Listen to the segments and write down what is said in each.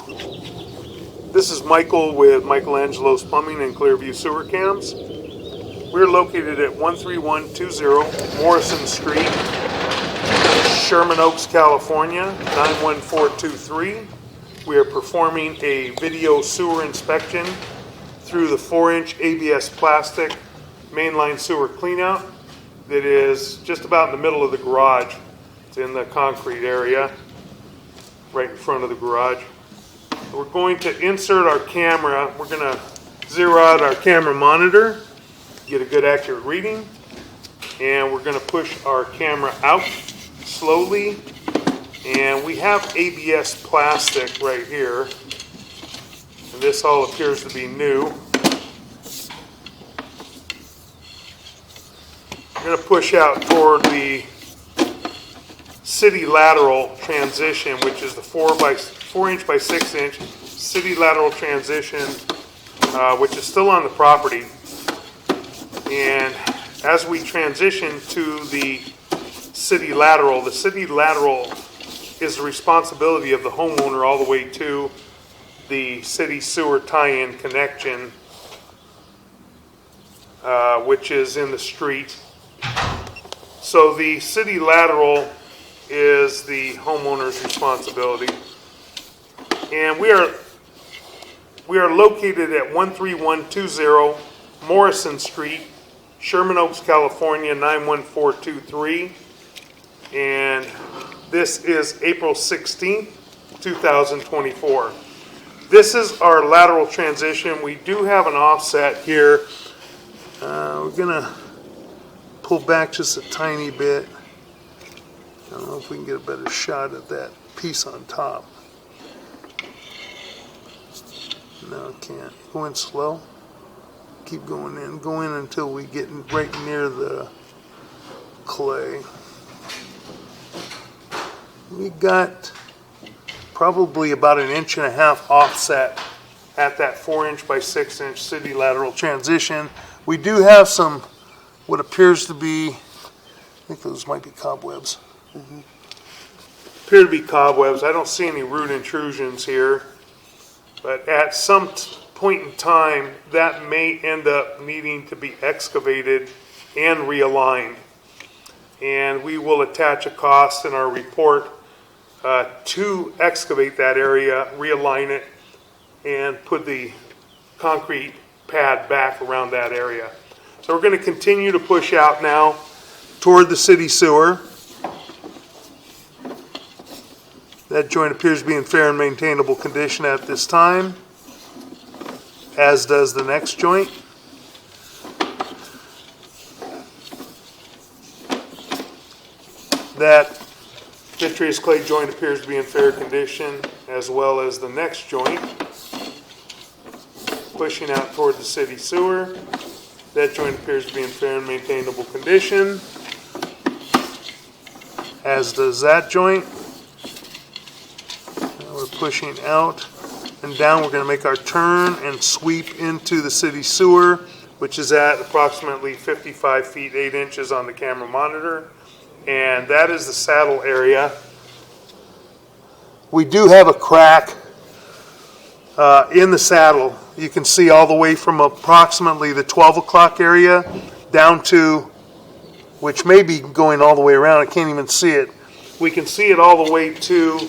This is Michael with Michelangelo's Plumbing and Clearview Sewer Cams. We're located at 13120 Morrison Street, Sherman Oaks, California, 91423. We are performing a video sewer inspection through the 4-inch ABS plastic mainline sewer cleanout that is just about in the middle of the garage. It's in the concrete area, right in front of the garage. We're going to insert our camera. We're going to zero out our camera monitor, get a good accurate reading, and we're going to push our camera out slowly. And we have ABS plastic right here, and this all appears to be new. I'm going to push out toward the city lateral transition, which is the 4-inch by 6-inch city lateral transition, which is still on the property. And as we transition to the city lateral is the responsibility of the homeowner all the way to the city sewer tie-in connection, which is in the street. So the city lateral is the homeowner's responsibility. And we are located at 13120 Morrison Street, Sherman Oaks, California, 91423. And this is April 16th, 2024. This is our lateral transition. We do have an offset here. We're going to pull back just a tiny bit. I don't know if we can get a better shot at that piece on top. No, can't. Go in slow. Keep going in. Go in until we get right near the clay. We got probably about 1.5 inch offset at that 4-inch by 6-inch city lateral transition. We do have some what appears to be, I think those might be cobwebs. Appear to be cobwebs. I don't see any root intrusions here, but at some point in time that may end up needing to be excavated and realigned, and we will attach a cost in our report to excavate that area, realign it, and put the concrete pad back around that area. So we're going to continue to push out now toward the city sewer. That joint appears to be in fair and maintainable condition at this time, as does the next joint. That vitreous clay joint appears to be in fair condition, as well as the next joint. Pushing out toward the city sewer. That joint appears to be in fair and maintainable condition, as does that joint. Now we're pushing out and down. We're going to make our turn and sweep into the city sewer, which is at approximately 55 feet 8 inches on the camera monitor. And that is the saddle area. We do have a crack in the saddle. You can see all the way from approximately the 12 o'clock area down to, which may be going all the way around, I can't even see it. We can see it all the way to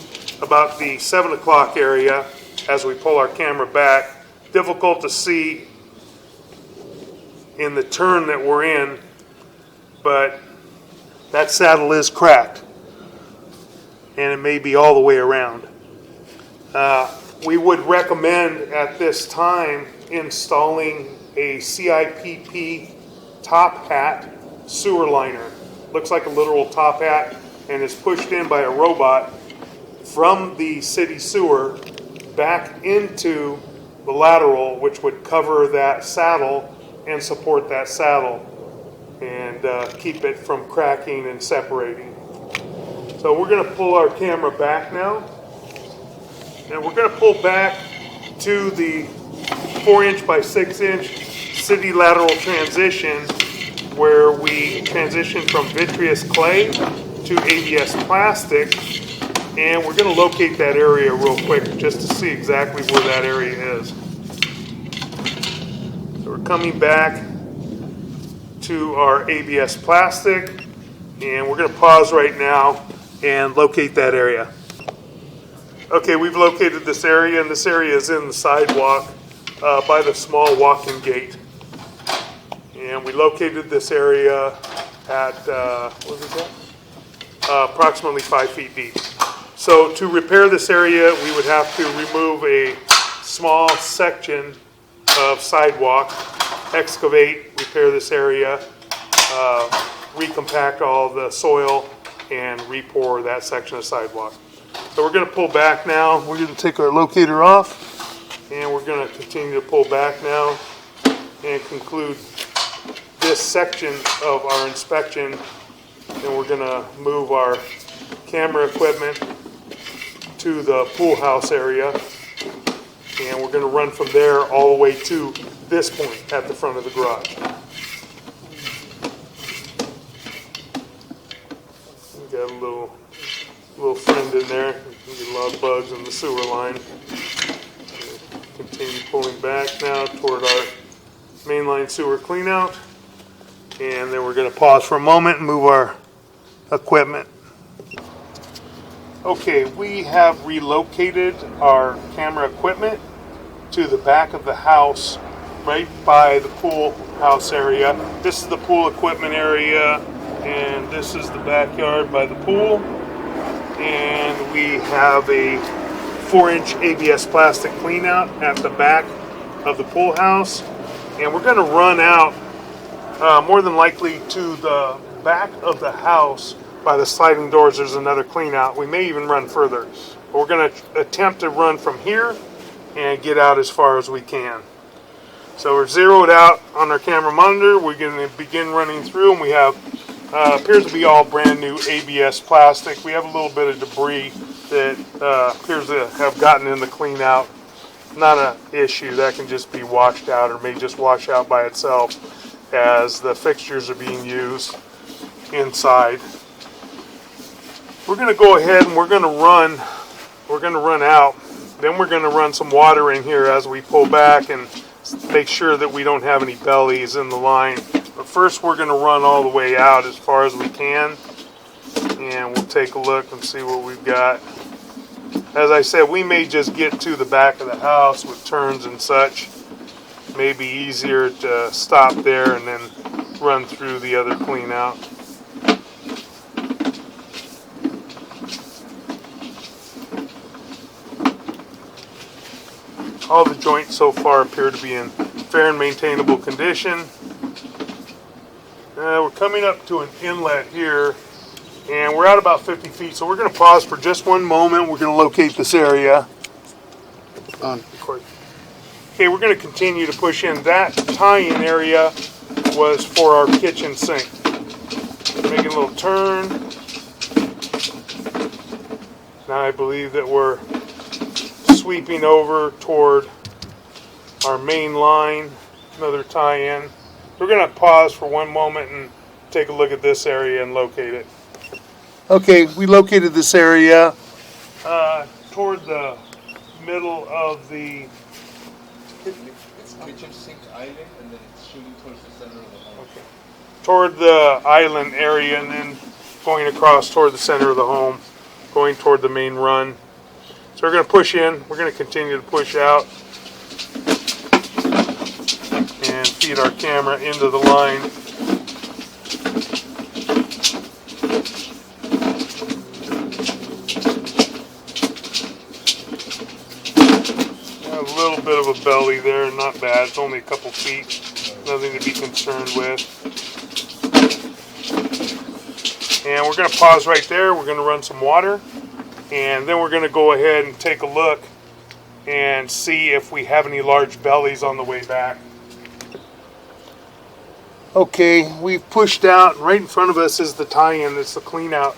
about the 7 o'clock area as we pull our camera back. Difficult to see in the turn that we're in, but that saddle is cracked, and it may be all the way around. We would recommend at this time installing a CIPP top hat sewer liner. Looks like a literal top hat and is pushed in by a robot from the city sewer back into the lateral, which would cover that saddle and support that saddle and keep it from cracking and separating. So we're going to pull our camera back now, and we're going to pull back to the 4-inch by 6-inch city lateral transition, where we transition from vitreous clay to ABS plastic, And we're going to locate that area real quick just to see exactly where that area is. So we're coming back to our ABS plastic, and we're going to pause right now and locate that area. Okay, we've located this area, and this area is in the sidewalk by the small walk-in gate. And we located this area at, what is that? Approximately 5 feet deep. So to repair this area, we would have to remove a small section of sidewalk, excavate, repair this area, recompact all the soil, and re-pour that section of sidewalk. So we're going to pull back now. We're going to take our locator off, and we're going to continue to pull back now and conclude this section of our inspection. And we're going to move our camera equipment to the pool house area, and we're going to run from there all the way to this point at the front of the garage. We got a little friend in there. We get a lot of bugs in the sewer line. Continue pulling back now toward our mainline sewer cleanout, and then we're going to pause for a moment and move our equipment. Okay, we have relocated our camera equipment to the back of the house, right by the pool house area. This is the pool equipment area, and this is the backyard by the pool. And we have a 4-inch ABS plastic cleanout at the back of the pool house. And we're going to run out, more than likely, to the back of the house. By the sliding doors, there's another clean out. We may even run further. But we're going to attempt to run from here and get out as far as we can. So we're zeroed out on our camera monitor. We're going to begin running through, and we have appears to be all brand new ABS plastic. We have a little bit of debris that appears to have gotten in the clean out. Not an issue. That can just be washed out, or may just wash out by itself as the fixtures are being used inside. We're going to go ahead and we're going to run out. Then we're going to run some water in here as we pull back and make sure that we don't have any bellies in the line. But first we're going to run all the way out as far as we can, and we'll take a look and see what we've got. As I said, we may just get to the back of the house with turns and such. Maybe easier to stop there and then run through the other clean out. All the joints so far appear to be in fair and maintainable condition. We're coming up to an inlet here, and we're at about 50 feet, so we're going to pause for just one moment. We're going to locate this area. Okay, we're going to continue to push in. That tie-in area was for our kitchen sink. Making a little turn. Now I believe that we're sweeping over toward our main line, another tie-in. We're going to pause for one moment and take a look at this area and locate it. Okay, we located this area toward the middle of the It's kitchen sink island, and then it's shooting towards the center of the home. Okay. Toward the island area, and then going across toward the center of the home, going toward the main run. So we're going to push in. We're going to continue to push out and feed our camera into the line. A little bit of a belly there, not bad. It's only a couple feet. Nothing to be concerned with. And we're going to pause right there. We're going to run some water. And then we're going to go ahead and take a look and see if we have any large bellies on the way back. Okay, we've pushed out. Right in front of us is the tie-in. It's the clean out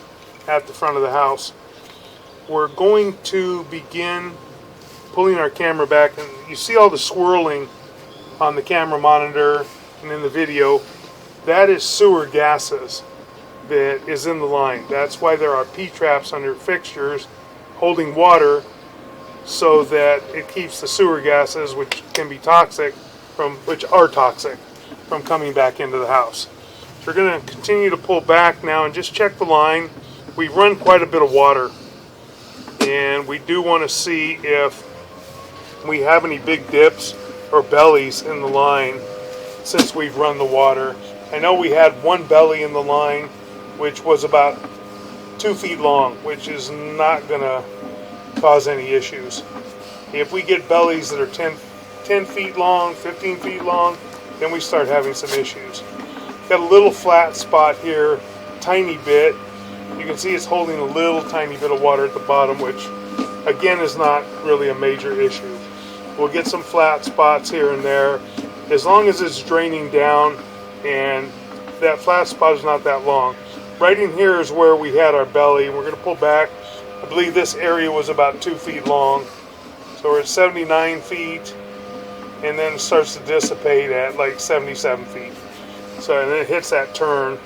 at the front of the house. We're going to begin pulling our camera back, and you see all the swirling on the camera monitor and in the video. That is sewer gases that is in the line. That's why there are P-traps under fixtures holding water so that it keeps the sewer gases, which can be toxic, which are toxic, from coming back into the house. So we're going to continue to pull back now and just check the line. We run quite a bit of water, and we do want to see if we have any big dips or bellies in the line since we've run the water. I know we had one belly in the line which was about 2 feet long, which is not going to cause any issues. If we get bellies that are 10 feet long, 15 feet long, then we start having some issues. Got a little flat spot here, tiny bit. You can see it's holding a little tiny bit of water at the bottom, which again is not really a major issue. We'll get some flat spots here and there. As long as it's draining down and that flat spot is not that long. Right in here is where we had our belly. We're going to pull back. I believe this area was about 2 feet long. So we're at 79 feet, and then it starts to dissipate at like 77 feet. So and then it hits that turn,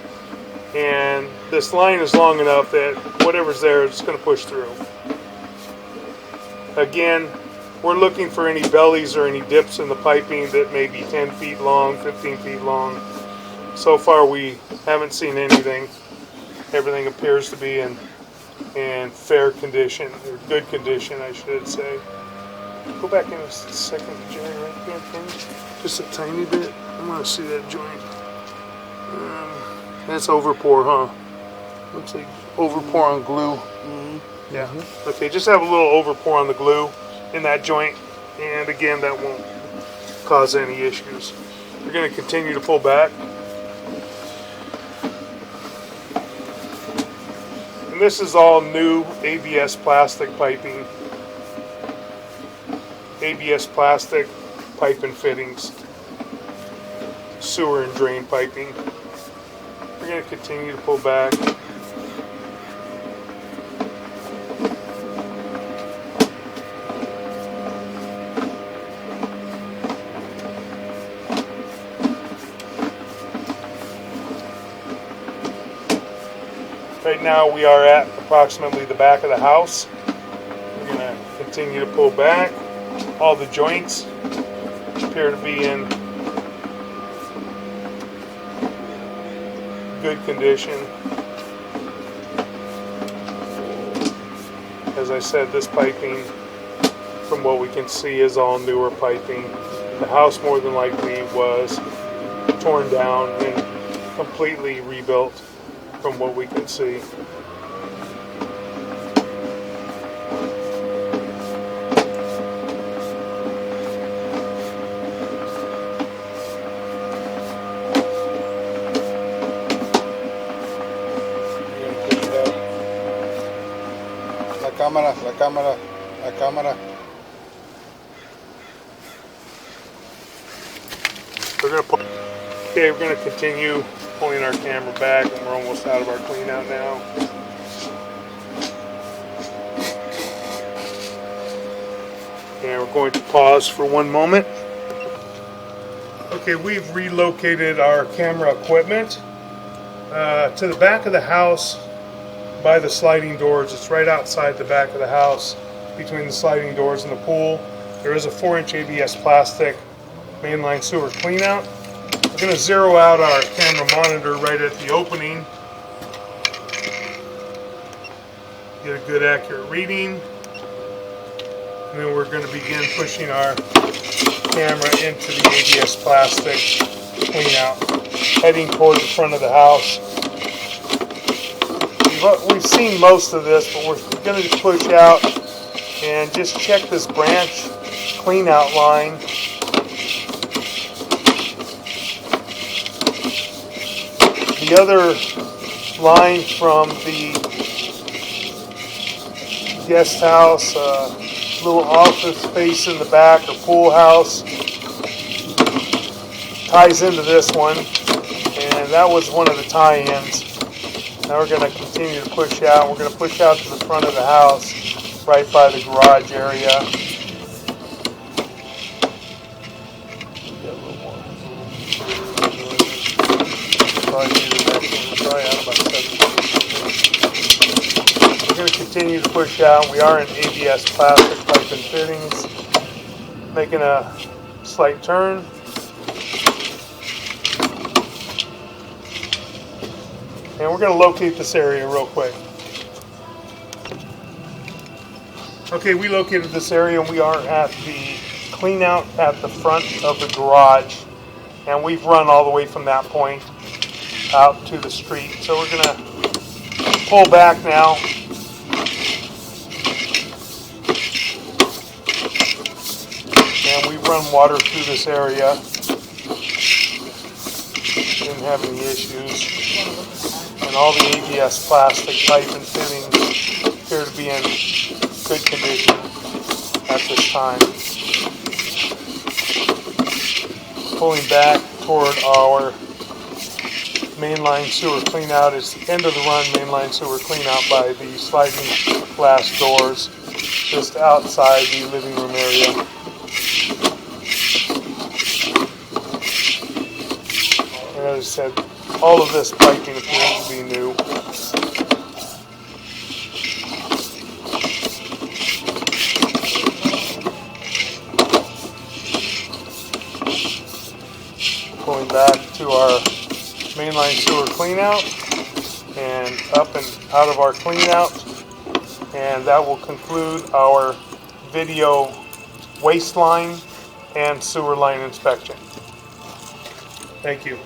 and this line is long enough that whatever's there is going to push through. Again, we're looking for any bellies or any dips in the piping that may be 10 feet long, 15 feet long. So far we haven't seen anything. Everything appears to be in fair condition, or good condition, I should say. Go back in a second, Jerry, right here, please. Just a tiny bit. I want to see that joint. That's overpour, huh? Looks like overpour on glue. Mm-hmm. Yeah. Mm-hmm. Okay, just have a little overpour on the glue in that joint, and again, that won't cause any issues. We're going to continue to pull back. And this is all new ABS plastic piping. ABS plastic pipe and fittings. Sewer and drain piping. We're going to continue to pull back. Right now we are at approximately the back of the house. We're going to continue to pull back. All the joints appear to be in good condition. As I said, this piping, from what we can see, is all newer piping. The house more than likely was torn down and completely rebuilt from what we can see. La cámara. We're going to continue pulling our camera back, and we're almost out of our clean out now. And we're going to pause for one moment. Okay, we've relocated our camera equipment to the back of the house by the sliding doors. It's right outside the back of the house between the sliding doors and the pool. There is a 4-inch ABS plastic mainline sewer cleanout. We're going to zero out our camera monitor right at the opening. Get a good accurate reading. And then we're going to begin pushing our camera into the ABS plastic cleanout, heading toward the front of the house. We've seen most of this, but we're going to push out and just check this branch cleanout line. The other line from the guest house, little office space in the back, or pool house, ties into this one, and that was one of the tie-ins. Now we're going to continue to push out. We're going to push out to the front of the house, right by the garage area. We're going to continue to push out. We are in ABS plastic pipe and fittings. Making a slight turn. And we're going to locate this area real quick. Okay, we located this area and we are at the clean out at the front of the garage. And we've run all the way from that point out to the street. So we're going to pull back now. And we run water through this area. Didn't have any issues. And all the ABS plastic pipe and fittings appear to be in good condition at this time. Pulling back toward our mainline sewer cleanout is the end of the run mainline sewer cleanout by the sliding glass doors just outside the living room area. And as I said, all of this piping appears to be new. Pulling back to our mainline sewer cleanout and up and out of our cleanout, and that will conclude our video waste line and sewer line inspection. Thank you.